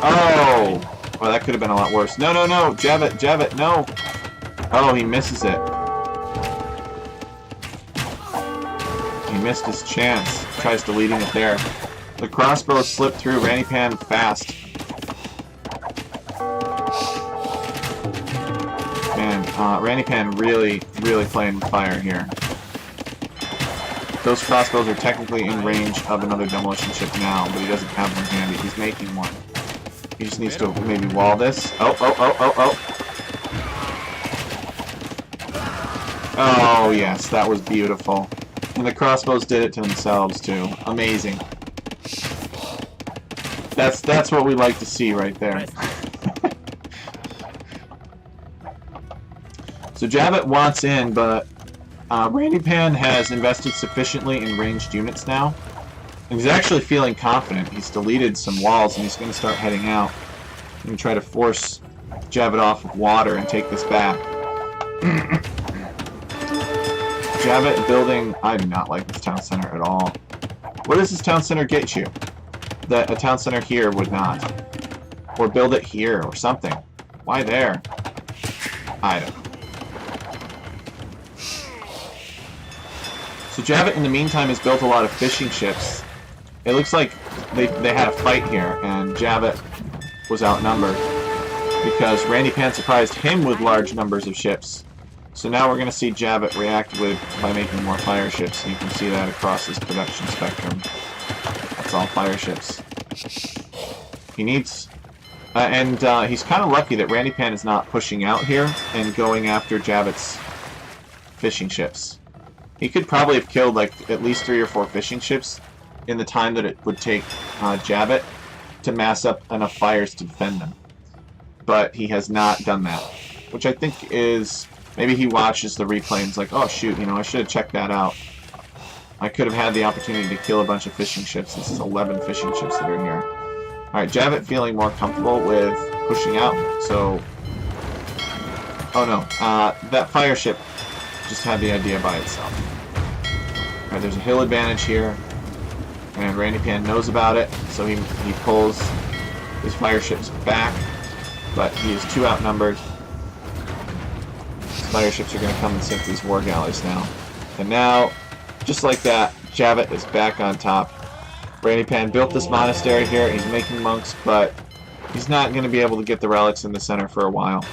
A: Oh! Well, that could have been a lot worse. No, no, no! Javit, no! Oh, he misses it. He missed his chance. Tries deleting it there. The crossbow slipped through Randy Pan fast. Man, Randy Pan really playing with fire here. Those crossbows are technically in range of another demolition ship now, but he doesn't have one handy. He's making one. He just needs to maybe wall this. Oh. Oh, yes, that was beautiful. And the crossbows did it to themselves, too. Amazing. That's what we like to see right there. So Javit wants in, but Randy Pan has invested sufficiently in ranged units now. And he's actually feeling confident. He's deleted some walls and he's going to start heading out and try to force Javit off of water and take this back. Javit building... I do not like this town center at all. What does this town center get you that a town center here would not? Or build it here or something. Why there? I don't know. So Javit in the meantime has built a lot of fishing ships. It looks like they had a fight here, and Javit was outnumbered because Randy Pan surprised him with large numbers of ships. So now we're going to see Javit react by making more fire ships. You can see that across this production spectrum. That's all fire ships. He needs... he's kind of lucky that Randy Pan is not pushing out here and going after Javit's fishing ships. He could probably have killed like at least 3 or 4 fishing ships in the time that it would take Javit to mass up enough fires to defend them. But he has not done that. Which I think is... Maybe he watches the replay and is like, oh shoot, you know, I should have checked that out. I could have had the opportunity to kill a bunch of fishing ships. This is 11 fishing ships that are here. Alright, Javit feeling more comfortable with pushing out, so... Oh no, that fire ship just had the idea by itself. Alright, there's a hill advantage here, and Randy Pan knows about it, so he pulls his fire ships back, but he is too outnumbered. His fire ships are going to come and sink these war galleys now. And now, just like that, Javit is back on top. Randy Pan built this monastery here, he's making monks, but he's not going to be able to get the relics in the center for a while.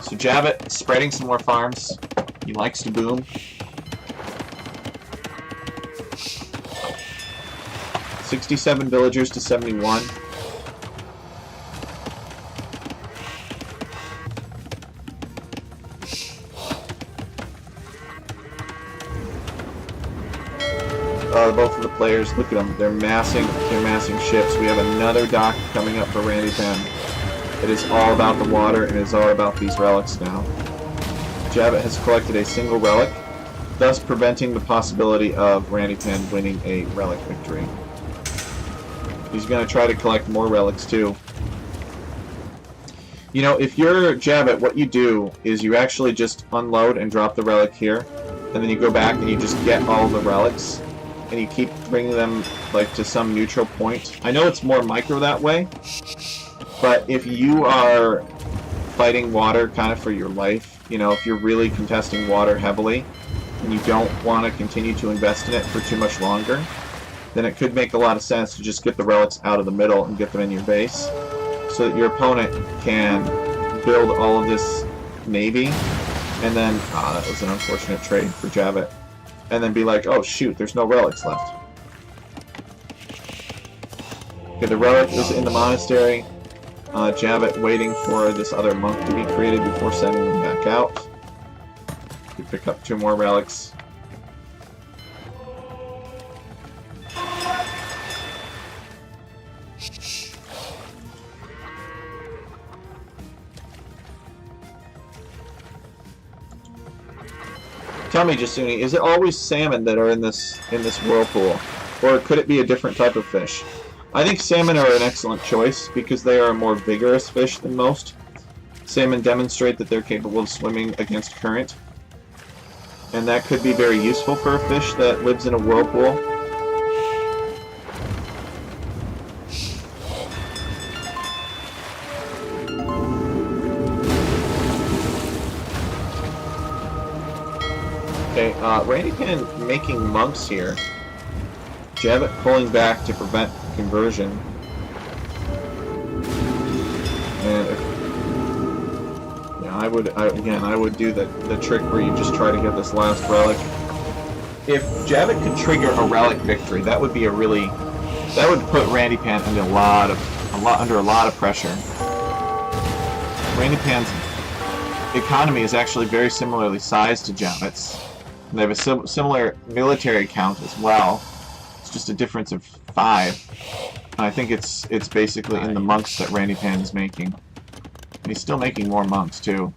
A: So Javit spreading some more farms. He likes to boom. 67 villagers to 71. Both of the players, look at them. They're massing ships. We have another dock coming up for Randy Pan. It is all about the water, and it is all about these relics now. Javit has collected a single relic, thus preventing the possibility of Randy Pan winning a relic victory. He's going to try to collect more relics too. You know, if you're Javit, what you do is you actually just unload and drop the relic here, and then you go back and you just get all the relics, and you keep bringing them like to some neutral point. I know it's more micro that way, but if you are fighting water kind of for your life, you know, if you're really contesting water heavily, and you don't want to continue to invest in it for too much longer, then it could make a lot of sense to just get the relics out of the middle and get them in your base, so that your opponent can build all of this navy, and then, that was an unfortunate trade for Javit, and then be like, oh shoot, there's no relics left. Okay, the relic is in the monastery. Javit waiting for this other monk to be created before sending them back out. We pick up 2 more relics. Tell me, Jasuni, is it always salmon that are in this whirlpool? Or could it be a different type of fish? I think salmon are an excellent choice because they are a more vigorous fish than most. Salmon demonstrate that they're capable of swimming against current. And that could be very useful for a fish that lives in a whirlpool. Okay, Randy Pan making monks here. Javit pulling back to prevent conversion. And if, yeah, I would do the trick where you just try to get this last relic. If Javit could trigger a relic victory, that would be that would put Randy Pan under a lot of pressure. Randy Pan's economy is actually very similarly sized to Javit's. They have a similar military count as well. It's just a difference of 5. And I think it's basically in the monks that Randy Pan is making. And he's still making more monks too.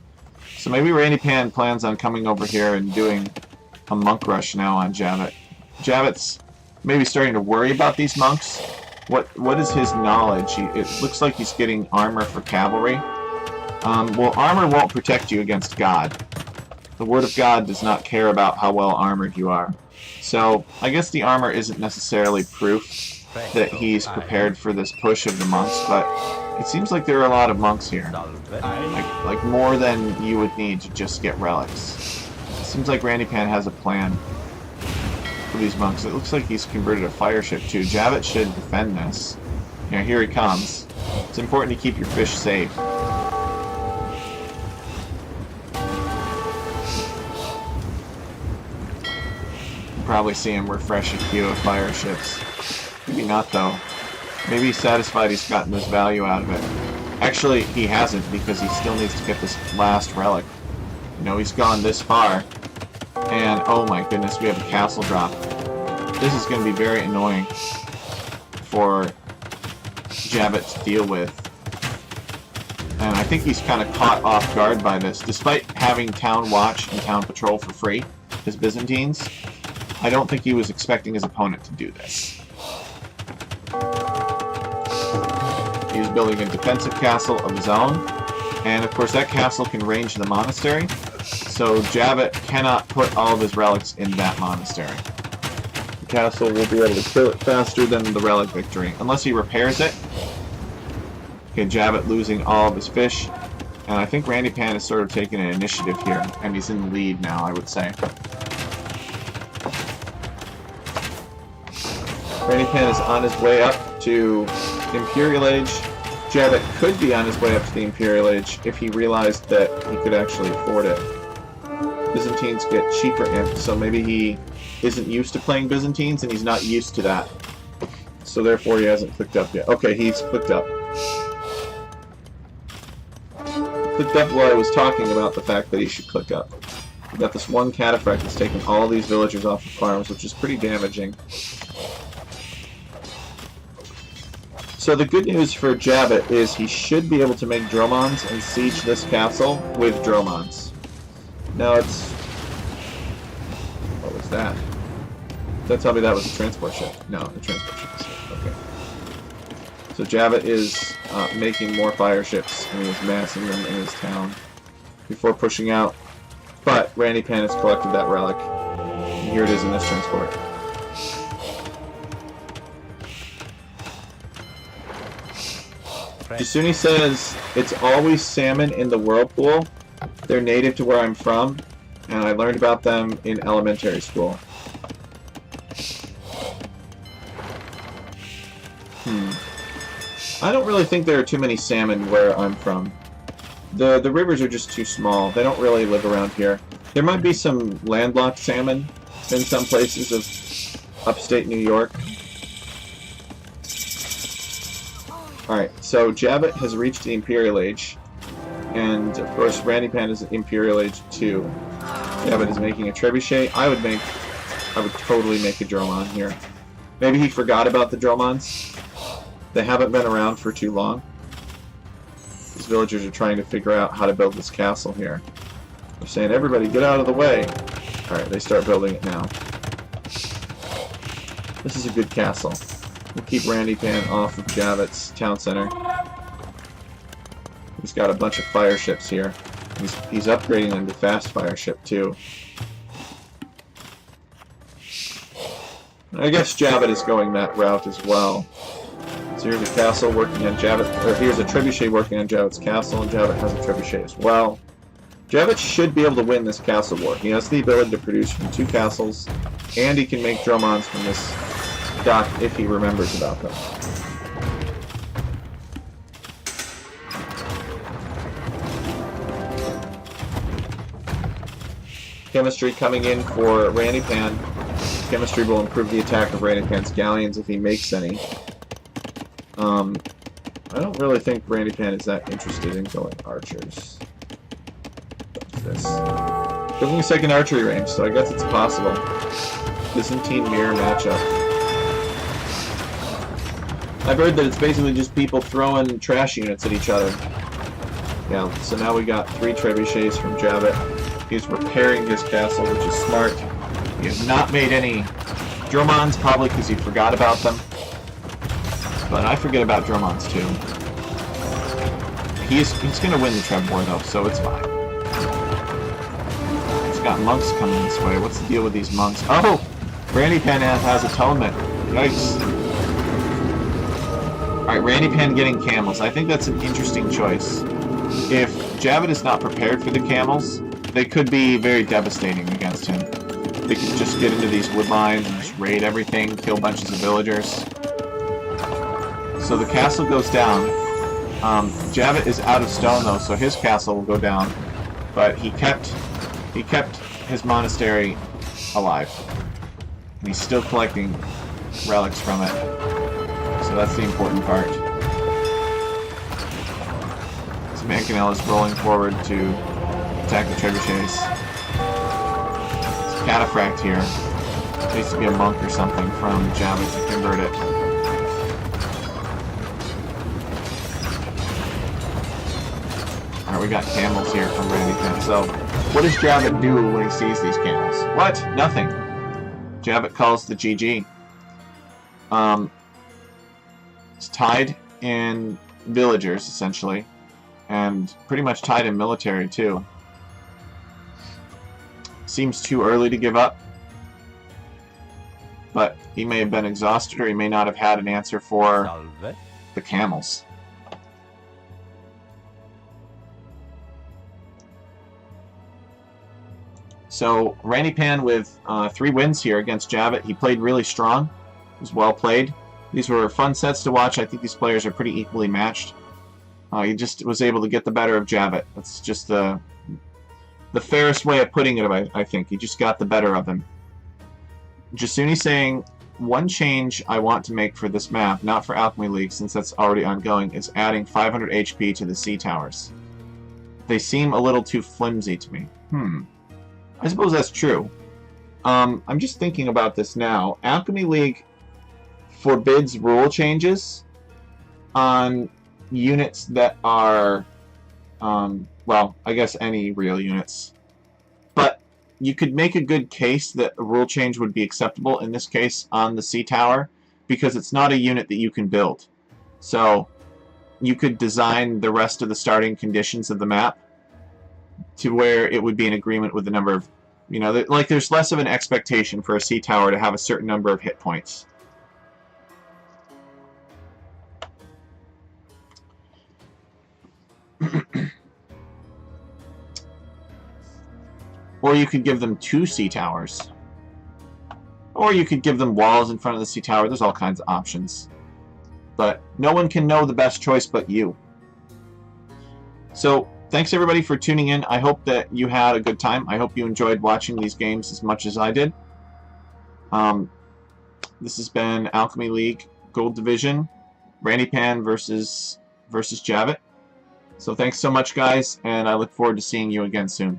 A: So maybe Randy Pan plans on coming over here and doing a monk rush now on Javit. Javit's maybe starting to worry about these monks. What is his knowledge? It looks like he's getting armor for cavalry. Well, armor won't protect you against God. The Word of God does not care about how well armored you are. So, I guess the armor isn't necessarily proof that he's prepared for this push of the monks, but it seems like there are a lot of monks here. Like more than you would need to just get relics. It seems like Randy Pan has a plan for these monks. It looks like he's converted a fire ship too. Javit should defend this. Yeah, here he comes. It's important to keep your fish safe. Probably see him refresh a queue of fire ships. Maybe not though. Maybe he's satisfied he's gotten this value out of it. Actually, he hasn't because he still needs to get this last relic. You know, he's gone this far. And oh my goodness, we have a castle drop. This is going to be very annoying for Javit to deal with. And I think he's kind of caught off guard by this. Despite having Town Watch and Town Patrol for free, his Byzantines, I don't think he was expecting his opponent to do this. He's building a defensive castle of his own, and of course that castle can range the monastery, so Javit cannot put all of his relics in that monastery. The castle will be able to kill it faster than the relic victory, unless he repairs it. Okay, Javit losing all of his fish, and I think Randy Pan is sort of taking an initiative here, and he's in the lead now, I would say. Randy Pan is on his way up to Imperial Age. Javit could be on his way up to the Imperial Age if he realized that he could actually afford it. Byzantines get cheaper imps, so maybe he isn't used to playing Byzantines and he's not used to that. So therefore he hasn't clicked up yet. Okay, he's clicked up. Clicked up while I was talking about the fact that he should click up. We got this one cataphract that's taking all these villagers off the farms, which is pretty damaging. So the good news for Javit is he should be able to make Dromons and siege this castle with Dromons. Now it's... What was that? Don't tell me that was a transport ship. No, the transport ship is here. Okay. So Javit is making more fire ships and he is massing them in his town before pushing out. But Randy Pan has collected that relic. And here it is in this transport. Jasuni says, it's always salmon in the whirlpool. They're native to where I'm from, and I learned about them in elementary school. I don't really think there are too many salmon where I'm from. The rivers are just too small. They don't really live around here. There might be some landlocked salmon in some places of upstate New York. Alright, so Javit has reached the Imperial Age, and of course Randy Pan is Imperial Age 2. Javit is making a trebuchet. I would totally make a Dromon here. Maybe he forgot about the Dromons. They haven't been around for too long. These villagers are trying to figure out how to build this castle here. They're saying, everybody get out of the way. Alright, they start building it now. This is a good castle. We'll keep Randypan off of Javit's town center. He's got a bunch of fire ships here. He's upgrading them to fast fire ship too. I guess Javit is going that route as well. So here's a castle working on Javit, or here's a trebuchet working on Javit's castle, and Javit has a trebuchet as well. Javit should be able to win this castle war. He has the ability to produce from 2 castles, and he can make Dromons from this dock if he remembers about them. Chemistry coming in for Randypan. Chemistry will improve the attack of Randypan's galleons if he makes any. I don't really think Randypan is that interested in going archers. What's this? Building a second archery range, so I guess it's possible. Byzantine mirror matchup. I've heard that it's basically just people throwing trash units at each other. Yeah, so now we got 3 trebuchets from Javit. He's repairing his castle, which is smart. He has not made any Dromons, probably because he forgot about them. But I forget about Dromons too. He's going to win the Treb War though, so it's fine. He's got monks coming this way. What's the deal with these monks? Oh! Randypan has atonement. Yikes. Alright, Randypan getting camels. I think that's an interesting choice. If Javit is not prepared for the camels, they could be very devastating against him. They could just get into these wood lines and just raid everything, kill bunches of villagers. So the castle goes down. Javit is out of stone though, so his castle will go down. But he kept his monastery alive. And he's still collecting relics from it. So that's the important part. So Mangonel is rolling forward to attack the trebuchets. It's Cataphract here. It needs to be a monk or something from Javit to convert it. Alright, we got camels here from Randypan. So, what does Javit do when he sees these camels? What? Nothing. Javit calls the GG. It's tied in villagers, essentially. And pretty much tied in military, too. Seems too early to give up. But he may have been exhausted, or he may not have had an answer for the camels. So, Randypan with 3 wins here against Javit. He played really strong. It was well played. These were fun sets to watch. I think these players are pretty equally matched. He just was able to get the better of Javit. That's just the fairest way of putting it, I think. He just got the better of him. Jasuni saying, one change I want to make for this map, not for Alchemy League since that's already ongoing, is adding 500 HP to the sea towers. They seem a little too flimsy to me. I suppose that's true. I'm just thinking about this now. Alchemy League forbids rule changes on units that are, well, I guess any real units. But you could make a good case that a rule change would be acceptable, in this case on the sea tower, because it's not a unit that you can build. So you could design the rest of the starting conditions of the map to where it would be in agreement with the number of, you know, like there's less of an expectation for a sea tower to have a certain number of hit points. Or you could give them 2 sea towers. Or you could give them walls in front of the sea tower. There's all kinds of options. But no one can know the best choice but you. So, thanks everybody for tuning in. I hope that you had a good time. I hope you enjoyed watching these games as much as I did. This has been Alchemy League Gold Division, Randypan versus Javit. So thanks so much, guys, and I look forward to seeing you again soon.